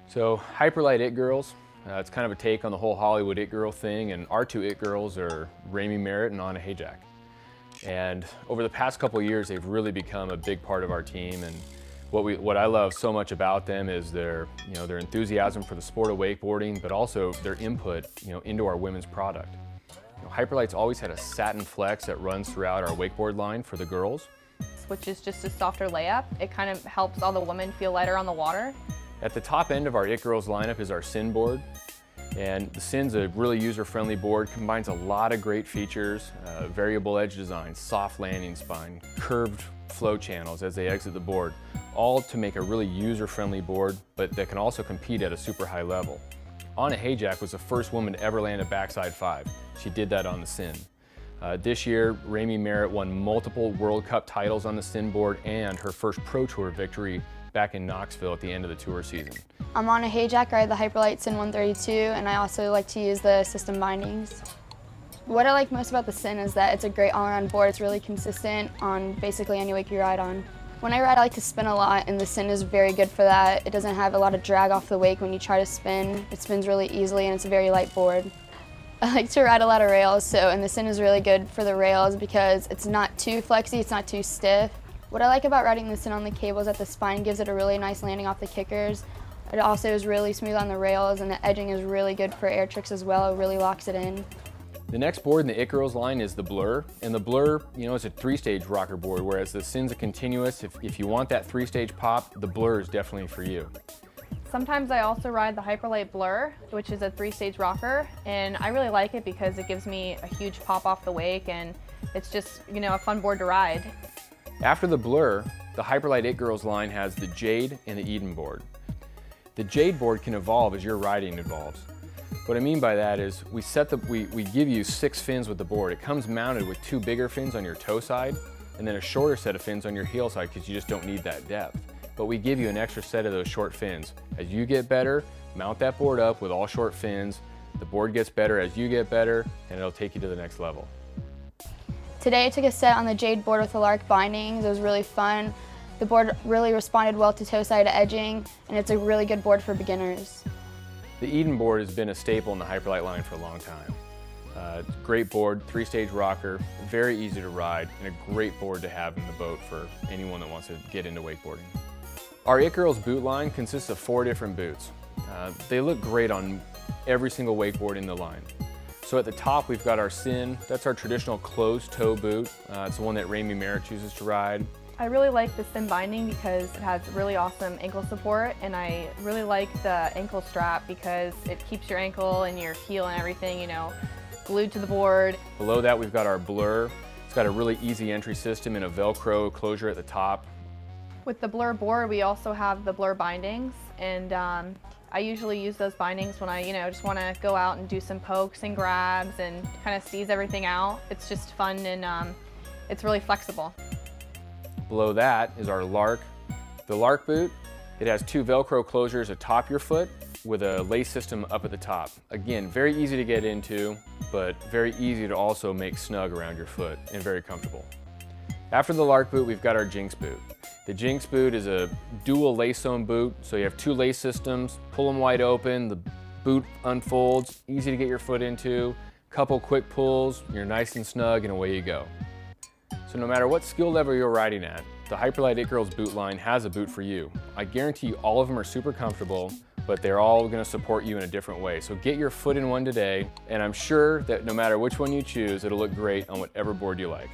So Hyperlite It Girls, it's kind of a take on the whole Hollywood It Girl thing, and our two It Girls are Rami Merritt and Anna Hayjack. And over the past couple of years, they've really become a big part of our team, and what I love so much about them is their enthusiasm for the sport of wakeboarding, but also their input into our women's product. Hyperlite's always had a satin flex that runs throughout our wakeboard line for the girls, which is just a softer layup. It kind of helps all the women feel lighter on the water. At the top end of our It Girls lineup is our Sin board. And the Sin's a really user-friendly board, combines a lot of great features, variable edge design, soft landing spine, curved flow channels as they exit the board, all to make a really user-friendly board, but that can also compete at a super high level. Anna Hayjack was the first woman to ever land a backside 5. She did that on the Sin. This year, Rami Merritt won multiple World Cup titles on the Sin board and her first Pro Tour victory back in Knoxville at the end of the tour season. I'm Anna Hayjack, I ride the Hyperlite Sin 132, and I also like to use the system bindings. What I like most about the Sin is that it's a great all-around board. It's really consistent on basically any wake you ride on. When I ride, I like to spin a lot, and the Sin is very good for that. It doesn't have a lot of drag off the wake when you try to spin. It spins really easily, and it's a very light board. I like to ride a lot of rails, and the Sin is really good for the rails because it's not too flexy, it's not too stiff. What I like about riding the Sin on the cable is that the spine gives it a really nice landing off the kickers. It also is really smooth on the rails, and the edging is really good for air tricks as well. It really locks it in. The next board in the It Girls line is the Blur, and the Blur, is a 3-stage rocker board, whereas the Sin's a continuous. If you want that 3-stage pop, the Blur is definitely for you. Sometimes I also ride the Hyperlite Blur, which is a 3-stage rocker, and I really like it because it gives me a huge pop off the wake, and it's just, a fun board to ride. After the Blur, the Hyperlite It Girls line has the Jade and the Eden board. The Jade board can evolve as your riding evolves. What I mean by that is we give you 6 fins with the board. It comes mounted with 2 bigger fins on your toe side and then a shorter set of fins on your heel side because you just don't need that depth. But we give you an extra set of those short fins. As you get better, mount that board up with all short fins. The board gets better as you get better, and it'll take you to the next level. Today I took a set on the Jade board with the Lark bindings. It was really fun. The board really responded well to toe side edging, and it's a really good board for beginners. The Eden board has been a staple in the Hyperlite line for a long time. Great board, 3-stage rocker, very easy to ride, and a great board to have in the boat for anyone that wants to get into wakeboarding. Our It Girls boot line consists of 4 different boots. They look great on every single wakeboard in the line. So at the top we've got our Sin. That's our traditional closed toe boot. It's the one that Rami Merritt chooses to ride. I really like the Sin binding because it has really awesome ankle support, and I really like the ankle strap because it keeps your ankle and your heel and everything, glued to the board. Below that we've got our Blur. It's got a really easy entry system and a Velcro closure at the top. With the Blur board we also have the Blur bindings, and I usually use those bindings when I just want to go out and do some pokes and grabs and kind of seize everything out. It's just fun, and it's really flexible. Below that is our Lark. The Lark Boot, it has 2 Velcro closures atop your foot with a lace system up at the top. Again, very easy to get into, but very easy to also make snug around your foot and very comfortable. After the Lark Boot, we've got our Jinx Boot. The Jinx Boot is a dual lace sewn boot, so you have 2 lace systems, pull them wide open, the boot unfolds, easy to get your foot into, couple quick pulls, you're nice and snug, and away you go. So no matter what skill level you're riding at, the Hyperlite It Girls boot line has a boot for you. I guarantee you all of them are super comfortable, but they're all going to support you in a different way. So get your foot in one today, and I'm sure that no matter which one you choose, it'll look great on whatever board you like.